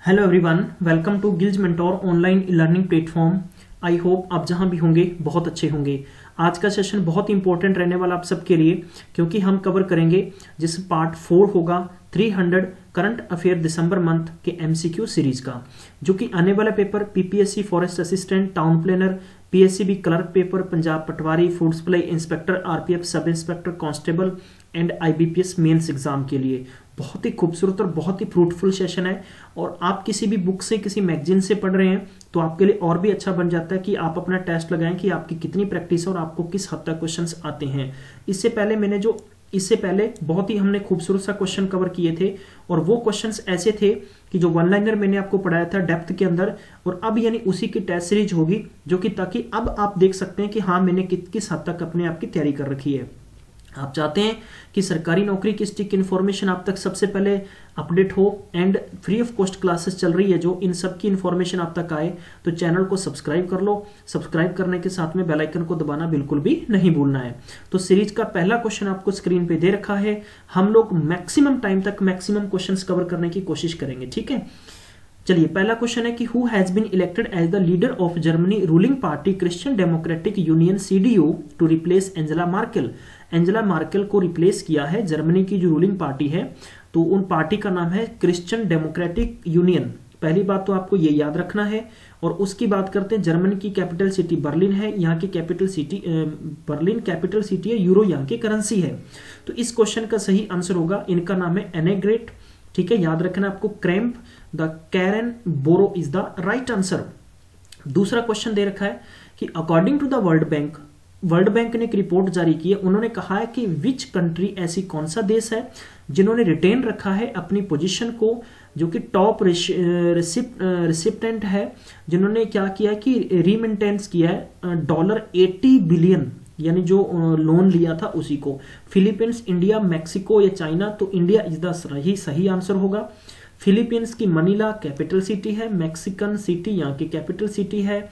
Hello everyone, welcome to गिल्ज mentor online learning platform. I hope आप जहां भी होंगे बहुत अच्छे होंगे। आज का सेशन बहुत इंपॉर्टेंट रहने वाला आप सबके लिए, क्योंकि हम कवर करेंगे जिस पार्ट 4 होगा 300 करंट अफेयर दिसंबर मंथ के एमसीक्यू सीरीज का, जो कि आने वाला paper PPSC forest assistant, town planner, PSCB clerk paper, Punjab Patwari, food supply inspector, RPF sub inspector, constable and IBPS mains exam के लिए बहुत ही खूबसूरत और बहुत ही फ्रूटफुल सेशन है। और आप किसी भी बुक से, किसी मैगजीन से पढ़ रहे हैं तो आपके लिए और भी अच्छा बन जाता है कि आप अपना टेस्ट लगाएं कि आपकी कितनी प्रैक्टिस है और आपको किस हद तक क्वेश्चंस आते हैं। इससे पहले बहुत ही हमने खूबसूरत सा क्वेश्चन कवर किए थे, और वो क्वेश्चंस ऐसे थे कि जो वन लाइनर मैंने आपको पढ़ाया था डेप्थ के अंदर, और अब यानी उसी की टेस्ट सीरीज होगी, जो कि ताकि अब आप देख सकते हैं कि हाँ मैंने किस हद तक अपने आप की तैयारी कर रखी है। आप चाहते हैं कि सरकारी नौकरी की स्टिक इन्फॉर्मेशन आप तक सबसे पहले अपडेट हो and free of cost classes चल रही है जो इन सब की इन्फॉर्मेशन आप तक आए, तो चैनल को सब्सक्राइब कर लो। सब्सक्राइब करने के साथ में बेल आइकन को दबाना बिल्कुल भी नहीं भूलना है। तो सीरीज का पहला क्वेश्चन आपको स्क्रीन पे दे रखा है। हम लोग मैक्सिमम टाइम तक मैक्सिमम क्वेश्चंस कवर करने की कोशिश करेंगे, ठीक है। चलिए, पहला क्वेश्चन है कि who has been elected as the leader of Germany ruling party Christian Democratic Union CDU to replace Angela Merkel. Angela Merkel को रिप्लेस किया है जर्मनी की जो रूलिंग पार्टी है, तो उन पार्टी का नाम है क्रिश्चियन डेमोक्रेटिक यूनियन। पहली बात तो आपको ये याद रखना है। और उसकी बात करते हैं, जर्मनी की कैपिटल सिटी बर्लिन है, यहाँ की capital city Berlin capital city है, यूरो यहाँ की करेंसी है। तो इस क्वेश्चन का सही आंसर होगा, इनका नाम है एनेग्रेट, ठीक है, याद रखना आपको। क्रैम्प द Karrenbauer is the right answer. दूसरा क्वेश्चन दे रखा है कि according to the World Bank ने एक रिपोर्ट जारी की है। उन्होंने कहा है कि विच कंट्री, ऐसी कौन सा देश है जिन्होंने रिटेन रखा है अपनी पोजीशन को, जो कि टॉप रिसिप्टेंट है, जिन्होंने क्या किया है कि रीमेंटेंस किया है $80 बिलियन, यानी जो लोन लिया था उसी को। फिलीपींस, इंडिया, मैक्सिको या चाइना? तो इंडिया इज द सही आंसर होगा। फिलीपींस की मनीला कैपिटल सिटी है, मैक्सिकन सिटी यहाँ की कैपिटल सिटी है,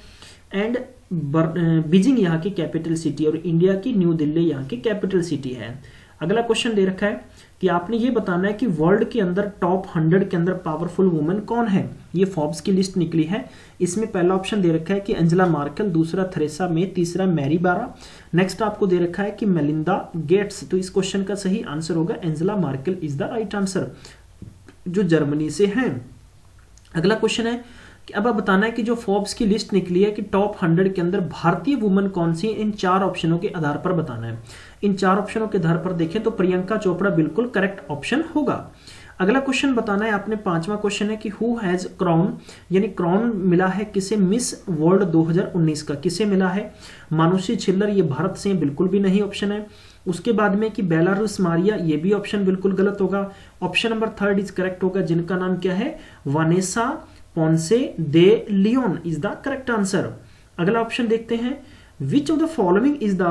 एंड बीजिंग यहाँ की कैपिटल सिटी, और इंडिया की न्यू दिल्ली यहाँ की कैपिटल सिटी है। अगला क्वेश्चन दे रखा है कि आपने ये बताना है कि वर्ल्ड के अंदर टॉप 100 के अंदर पावरफुल वुमेन कौन है। ये फोर्ब्स की लिस्ट निकली है। इसमें पहला ऑप्शन दे रखा है कि एंजेला मार्केल, दूसरा थेरेसा मे, तीसरा मैरी बारा, नेक्स्ट आपको दे रखा है कि मेलिंडा गेट्स। तो इस क्वेश्चन का सही आंसर होगा Angela Merkel is the right answer, जो जर्मनी से है। अगला क्वेश्चन है कि अब आप बताना है कि जो फोर्ब्स की लिस्ट निकली है कि टॉप 100 के अंदर भारतीय वुमन कौन सी है, इन 4 ऑप्शनों के आधार पर बताना है। इन 4 ऑप्शनों के आधार पर देखें तो प्रियंका चोपड़ा बिल्कुल करेक्ट ऑप्शन होगा। अगला क्वेश्चन बताना है आपने, 5वां क्वेश्चन है कि हु हैज क्राउन, यानी क्राउन मिला है किसे मिस वर्ल्ड 2019 का, किसे मिला है? मानुषी छिल्लर, ये भारत से बिल्कुल भी नहीं ऑप्शन है। उसके बाद में कि बेलारूस मारिया, ये भी ऑप्शन बिल्कुल गलत होगा। ऑप्शन नंबर 3 इज करेक्ट होगा, जिनका नाम क्या है? Vanessa Ponce de Leon is the correct answer. अगला ऑप्शन देखते हैं, which of the following is the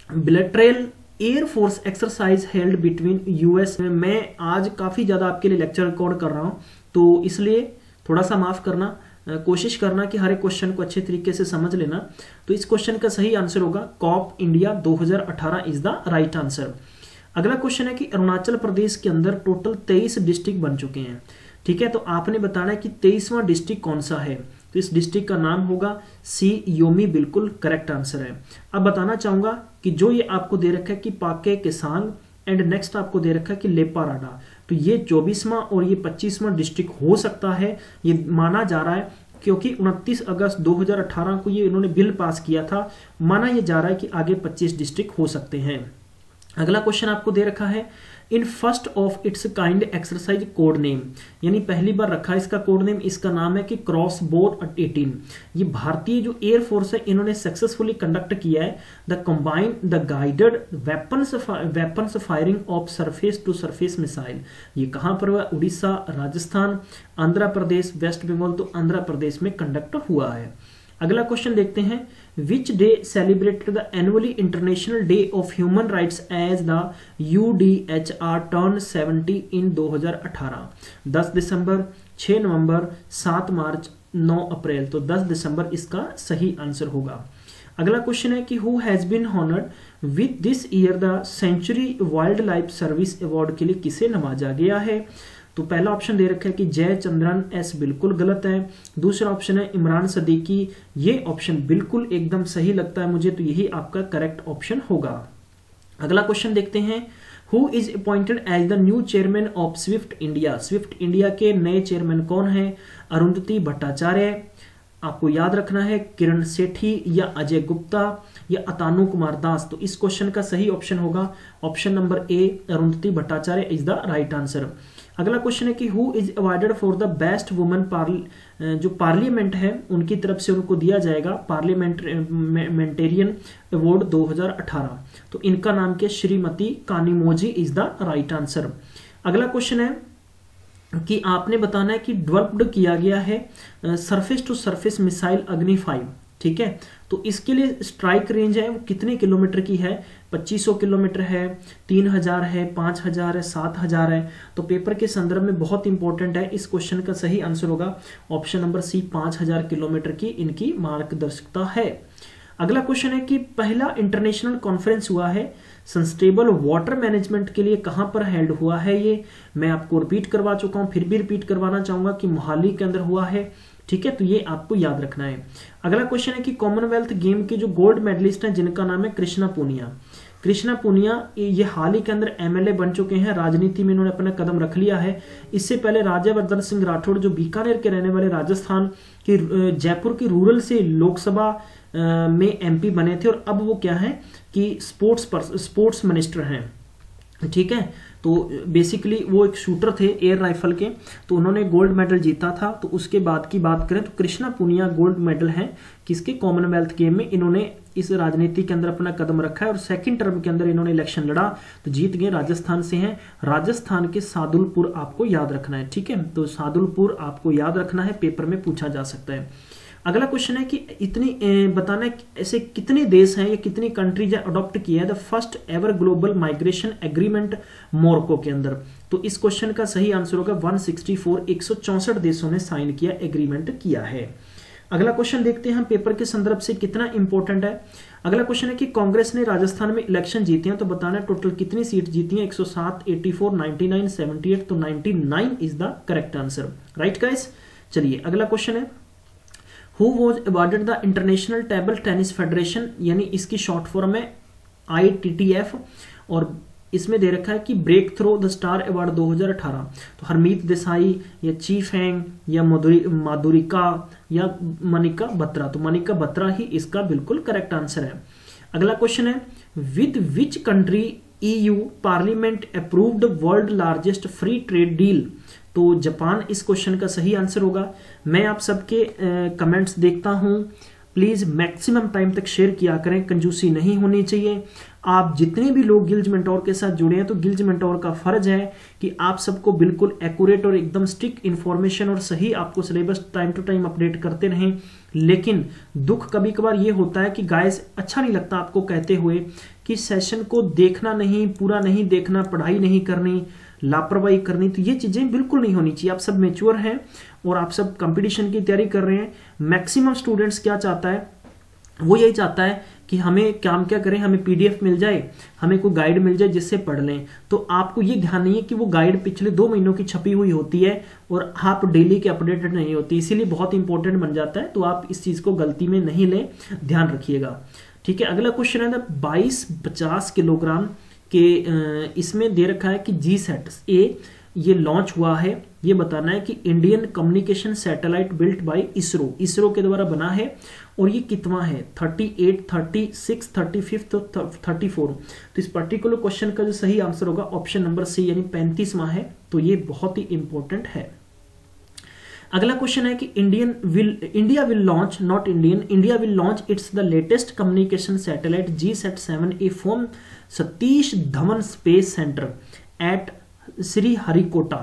bilateral air force exercise held between US. मैं आज काफी ज्यादा आपके लिए लेक्चर रिकॉर्ड कर रहा हूं, तो इसलिए थोड़ा सा माफ करना, कोशिश करना कि हर एक क्वेश्चन को अच्छे तरीके से समझ लेना। तो इस क्वेश्चन का सही आंसर होगा COP India 2018 is the right answer. अगला क्वेश्चन है कि अरुणाचल प्रदेश के अंदर टोटल 23 डिस्ट्रिक्ट बन चुके हैं, ठीक है। तो आपने बताना है कि 23वां डिस्ट्रिक्ट कौन सा है। तो इस डिस्ट्रिक्ट का नाम होगा सी योमी, बिल्कुल करेक्ट आंसर है। अब बताना चाहूंगा कि जो ये आपको दे रखा है कि पाके केसांग, एंड नेक्स्ट आपको दे रखा है कि लेपाराडा, तो ये 24वां और ये 25वां डिस्ट्रिक्ट हो सकता है, ये माना जा रहा है, क्योंकि 29 अगस्त 2018 को ये इन्होंने बिल पास किया था। माना ये जा रहा है कि आगे 25 डिस्ट्रिक्ट हो सकते हैं। अगला क्वेश्चन आपको दे रखा है, in first of its kind exercise code name, यानी पहली बार रखा है इसका कोड नेम, इसका नाम है कि क्रॉस बोर 18। ये भारतीय जो एयर फोर्स है इन्होंने सक्सेसफुली कंडक्ट किया है the guided weapons firing of surface to surface missile. ये कहां पर हुआ? उड़ीसा, राजस्थान, आंध्र प्रदेश, वेस्ट बंगाल, तो आंध्र प्रदेश में कंडक्ट हुआ है। अगला क्वेश्चन देखते हैं, which day celebrated the annually International Day of Human Rights as the UDHR turn 70 in 2018? 10 दिसंबर, 6 नवंबर, 7 मार्च, 9 अप्रैल। तो 10 दिसंबर इसका सही आंसर होगा। अगला क्वेश्चन है कि who has been honoured with this year the Century Wildlife Service Award के लिए किसे नवाजा गया है? तो पहला ऑप्शन दे रखा है कि जयचंद्रन एस, बिल्कुल गलत है। दूसरा ऑप्शन है इमरान सदीकी, ये ऑप्शन बिल्कुल एकदम सही लगता है मुझे, तो यही आपका करेक्ट ऑप्शन होगा। अगला क्वेश्चन देखते हैं, who is appointed as the new chairman of Swift India. Swift India के नए चेयरमैन कौन है? अरुंधति भट्टाचार्य, आपको याद रखना है किरण सेठी या अजय गुप्ता या अतानु कुमार दास। तो इस क्वेश्चन का सही ऑप्शन होगा option number A, Arundhati Bhattacharya is the right answer. अगला क्वेश्चन है कि who is awarded for the best woman, जो पार्लियामेंट है उनकी तरफ से उनको दिया जाएगा पार्लियामेंटेरियन अवार्ड 2018। तो इनका नाम क्या? Shrimati Kanimozhi is the right answer. अगला क्वेश्चन है कि आपने बताना है कि डेवलप्ड किया गया है सरफेस टू सरफेस मिसाइल अग्नि 5, ठीक है। तो इसके लिए स्ट्राइक रेंज है वो कितने किलोमीटर की है? 2500 किलोमीटर है, 3000 है, 5000 है, 7000 है। तो पेपर के संदर्भ में बहुत इंपॉर्टेंट है, इस क्वेश्चन का सही आंसर होगा ऑप्शन नंबर सी, 5000 किलोमीटर की इनकी मार्गदर्शिता है। अगला क्वेश्चन है कि पहला इंटरनेशनल कॉन्फ्रेंस हुआ है सस्टेनेबल वाटर मैनेजमेंट के लिए, कहां पर हेल्ड हुआ है? ये मैं आपको रिपीट करवा चुका हूं, फिर भी रिपीट करवाना चाहूंगा कि मोहाली के अंदर हुआ है, ठीक है। तो ये आपको याद रखना है। अगला क्वेश्चन है कि कॉमनवेल्थ गेम के जो गोल्ड मेडलिस्ट हैं जिनका नाम है कृष्णा पूनिया। कृष्णा पूनिया ये हाल ही के अंदर एमएलए बन चुके हैं, राजनीति में इन्होंने अपना कदम रख लिया है। इससे पहले राज्यवर्धन सिंह राठौड़ जो बीकानेर के रहने वाले राजस्थान के जयपुर की रूरल से लोकसभा में एमपी बने थे, और अब वो क्या है कि स्पोर्ट्स मिनिस्टर हैं, ठीक है। तो बेसिकली वो एक शूटर थे एयर राइफल के, तो उन्होंने गोल्ड मेडल जीता था। तो उसके बाद की बात करें तो कृष्णा पूनिया गोल्ड मेडल हैं किसके? कॉमनवेल्थ गेम में। इन्होंने इस राजनीति के अंदर अपना कदम रखा है और सेकंड टर्म के अंदर इन्होंने इलेक्शन लड़ा तो जीत गए। राजस्थान से हैं, राजस्थान के सादुलपुर आपको याद रखना है, ठीक है। तो सादुलपुर आपको याद रखना है, पेपर में पूछा जा सकता है। अगला क्वेश्चन है कि इतनी बताना है ऐसे कितने देश हैं या कितनी कंट्रीज अडॉप्ट किया है the first ever global migration agreement Morocco के अंदर। तो इस क्वेश्चन का सही आंसर होगा 164, 164 देशों ने साइन किया, एग्रीमेंट किया है। अगला क्वेश्चन देखते हैं हम पेपर के संदर्भ से कितना इंपॉर्टेंट है। अगला क्वेश्चन है कि कांग्रेस ने राजस्थान में इलेक्शन जीते हैं, तो बताना है टोटल कितनी सीट जीती हैं? 107, 84, 99, 78। तो 99 is the correct answer, right guys. चलिए अगला क्वेश्चन है, who was awarded the international table tennis federation, यानी इसकी शॉर्ट फॉर्म है ITTF, और इसमें दे रखा है कि breakthrough the star award 2018। तो हरमीत देसाई या ची फेंग या माधुरिका या मनिका बत्रा। तो मनिका बत्रा ही इसका बिल्कुल करेक्ट आंसर है। अगला क्वेश्चन है, with which country EU parliament approved world largest free trade deal. तो जापान इस क्वेश्चन का सही आंसर होगा। मैं आप सबके कमेंट्स देखता हूं, प्लीज मैक्सिमम टाइम तक शेयर किया करें, कंजूसी नहीं होनी चाहिए। आप जितने भी लोग गिल्ज मेंटोर के साथ जुड़े हैं तो गिल्ज मेंटोर का फर्ज है कि आप सबको बिल्कुल एक्यूरेट और एकदम स्ट्रिक्ट इन्फॉर्मेशन और सही आपको syllabus time to time update करते रहें। लेकिन दुख कभी कभार ये होता है कि गाइस अच्छा नहीं लगता आपको कहते हुए कि सेशन को देखना नहीं, पूरा नहीं देखना, पढ़ाई नहीं करनी, लापरवाही करनी। तो ये चीजें बिल्कुल नहीं होनी चाहिए। आप सब मैच्योर हैं और आप सब कंपटीशन की तैयारी कर रहे हैं। मैक्सिमम स्टूडेंट्स क्या चाहता है, वो यही चाहता है कि हमें काम क्या करें, हमें PDF मिल जाए, हमें कोई गाइड मिल जाए जिससे पढ़ लें। तो आपको ये ध्यान नहीं है कि वो गाइड पिछले 2 महीनों की छपी हुई होती है और आप डेली के अपडेटेड नहीं होती, इसीलिए बहुत इंपॉर्टेंट बन जाता है। तो आप इस चीज को गलती में नहीं लें, ध्यान रखिएगा, ठीक है। अगला क्वेश्चन है 2250 किलोग्राम के इसमें दे रखा है कि GSAT-A ये लॉन्च हुआ है। ये बताना है कि Indian communication satellite built by ISRO के द्वारा बना है, और ये कितवां है? 38, 36, 35 तो 34। तो इस पर्टिकुलर क्वेश्चन का जो सही आंसर होगा ऑप्शन नंबर सी, यानी 35वां है। तो ये बहुत ही इंपॉर्टेंट है। अगला क्वेश्चन है कि India will launch its the latest communication satellite GSAT-7A from Satish Dhawan space centre at Shri Harikota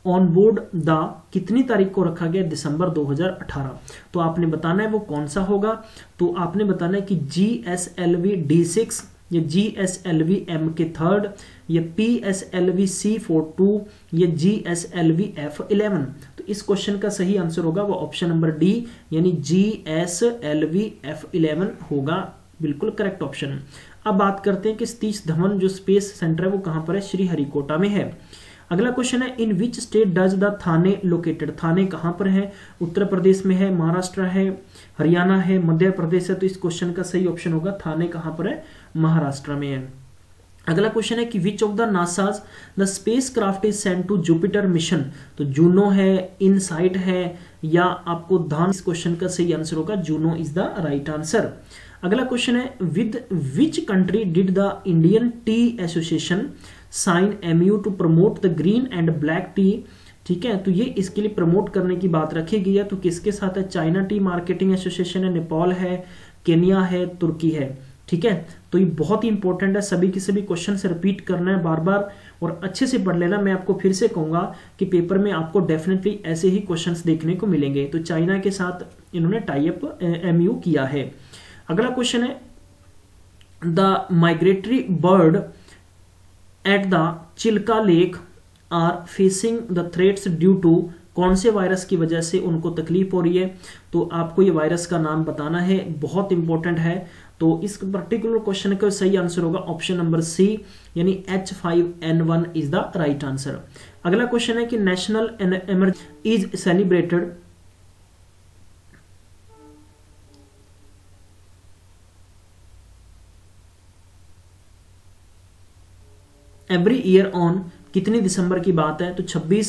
on board the कितनी तारीख को रखा गया? दिसंबर 2018। तो आपने बताना है वो कौन सा होगा। तो आपने बताना है कि GSLV D6 या GSLV M3 या PSLV C42 या GSLV F11। तो इस क्वेश्चन का सही आंसर होगा वो ऑप्शन नंबर डी, यानी GSLV F11 होगा, बिल्कुल करेक्ट ऑप्शन। अब बात करते हैं कि सतीश धवन जो स्पेस सेंटर है वो कहां पर है? श्री हरिकोटा में है। अगला क्वेश्चन है in which state does the Thane located, Thane कहां पर है, उत्तर प्रदेश में है, महाराष्ट्र है, हरियाणा है, मध्य प्रदेश है। तो इस क्वेश्चन का सही ऑप्शन होगा थाने कहां पर है, महाराष्ट्र में है। अगला क्वेश्चन है कि which of the NASA's the spacecraft is sent to Jupiter mission, तो जूनो है, इनसाइट है या आपको धान। इस क्वेश्चन का सही आंसर होगा Juno is the right answer. अगला क्वेश्चन है with which country did the Indian tea association sign MoU to promote the green and black tea, ठीक है, तो ये इसके लिए प्रमोट करने की बात रखी गई है। तो किसके साथ है, चाइना टी मार्केटिंग एसोसिएशन है, नेपाल है, केनिया है, तुर्की है, ठीक है। तो ये बहुत ही इंपॉर्टेंट है, सभी के सभी क्वेश्चन से रिपीट करना है बार बार और अच्छे से पढ़ लेना। मैं आपको फिर से कहूंगा कि पेपर में आपको डेफिनेटली ऐसे ही क्वेश्चंस देखने को मिलेंगे। तो चाइना के साथ इन्होंने टाई अप एमयू किया है। अगला क्वेश्चन है the migratory bird at the Chilika lake are facing the threats due to, कौन से वायरस की वजह से उनको तकलीफ हो रही है। तो आपको ये वायरस का नाम बताना है, बहुत इंपॉर्टेंट है। तो इस पर्टिकुलर क्वेश्चन का सही आंसर होगा ऑप्शन नंबर सी, यानी H5N1 is the right answer. अगला क्वेश्चन है कि national emergency is celebrated every year on, कितनी दिसंबर की बात है, तो 26।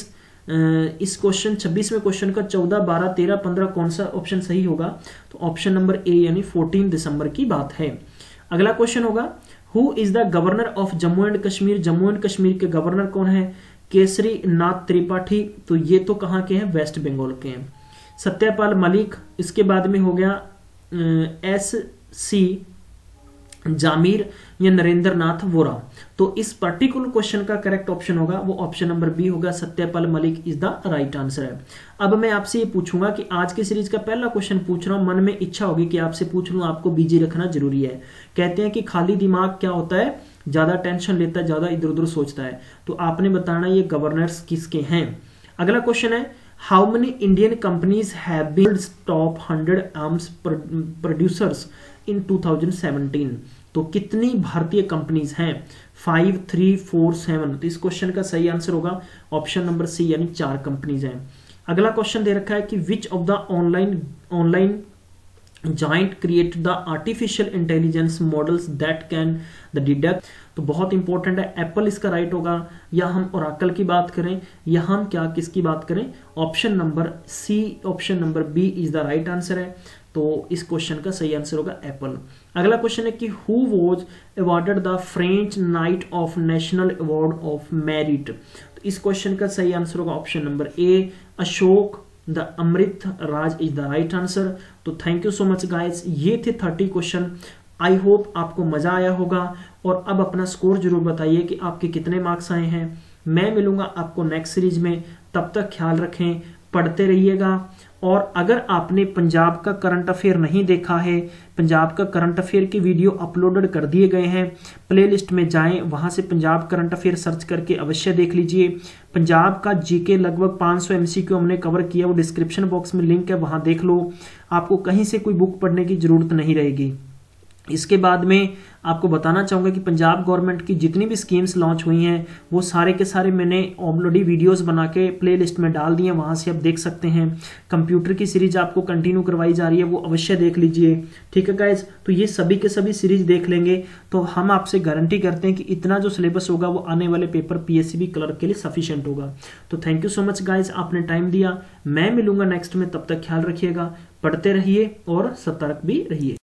इस क्वेश्चन 26वें क्वेश्चन का 14, 12, 13, 15 कौन सा ऑप्शन सही होगा, तो ऑप्शन नंबर ए यानी 14 दिसंबर की बात है। अगला क्वेश्चन होगा who is the governor of Jammu and Kashmir, Jammu and Kashmir के गवर्नर कौन है, केसरी नाथ त्रिपाठी, तो ये तो कहां के हैं, वेस्ट बंगाल के हैं। सत्यपाल मलिक, इसके बाद में हो गया S.C. जामिर या नरेंद्र नाथ वोरा। तो इस पर्टिकुलर क्वेश्चन का करेक्ट ऑप्शन होगा वो ऑप्शन नंबर बी होगा, Satyapal Malik is the right answer है। अब मैं आपसे ये पूछूंगा कि आज की सीरीज का पहला क्वेश्चन पूछ रहा हूं, मन में इच्छा होगी कि आपसे पूछ लूं, आपको बिजी रखना जरूरी है। कहते हैं कि खाली दिमाग क्या होता है, ज्यादा टेंशन लेता है, ज्यादा इधर उधर सोचता है। तो आपने बताना ये गवर्नर्स किसके हैं। अगला क्वेश्चन है how many Indian companies have been top 100 arms producers in 2017, तो कितनी भारतीय कंपनीज हैं, 5, 3, 4, 7। तो इस क्वेश्चन का सही आंसर होगा ऑप्शन नंबर सी, यानी 4 कंपनीज हैं। अगला क्वेश्चन दे रखा है कि which of the online giant create the artificial intelligence models that can the deduct, तो बहुत इंपॉर्टेंट है, एप्पल इसका राइट होगा, या हम ओरेकल की बात करें, या हम क्या किसकी बात करें, option number c, option number b is the right answer है। तो इस क्वेश्चन का सही आंसर होगा एप्पल। अगला क्वेश्चन है कि who was awarded the French knight of national award of merit, तो इस क्वेश्चन का सही आंसर होगा option number A, Ashok the Amrit Raj is the right answer. तो thank you so much guys, ये थे 30 क्वेश्चन। आई होप आपको मजा आया होगा और अब अपना स्कोर जरूर बताइए कि आपके कितने मार्क्स आए हैं। मैं मिलूंगा आपको नेक्स्ट सीरीज में, तब तक ख्याल रखें, पढ़ते रहिएगा। और अगर आपने पंजाब का करंट अफेयर नहीं देखा है, पंजाब का करंट अफेयर की वीडियो अपलोडेड कर दिए गए हैं, प्लेलिस्ट में जाएं, वहां से पंजाब करंट अफेयर सर्च करके अवश्य देख लीजिए। पंजाब का जीके लगभग 500 एमसीक्यू हमने कवर किया, वो डिस्क्रिप्शन बॉक्स में लिंक है, वहां देख लो। आपको कहीं से कोई बुक पढ़ने की जरूरत नहीं रहेगी। इसके बाद में आपको बताना चाहूंगा कि पंजाब गवर्नमेंट की जितनी भी स्कीम्स लॉन्च हुई हैं वो सारे के सारे मैंने ऑलरेडी वीडियोस बना के प्लेलिस्ट में डाल दिए हैं, वहां से आप देख सकते हैं। कंप्यूटर की सीरीज आपको कंटिन्यू करवाई जा रही है, वो अवश्य देख लीजिए, ठीक है गाइज। तो ये सभी के सभी सीरीज देख लेंगे तो हम आपसे गारंटी करते हैं कि इतना जो सिलेबस होगा वो आने वाले पेपर पीएससीबी क्लर्क के लिए सफिशिएंट होगा। तो thank you so much guys, आपने टाइम दिया। मैं मिलूंगा नेक्स्ट में, तब तक ख्याल रखिएगा, पढ़ते रहिए और सतर्क भी रहिए।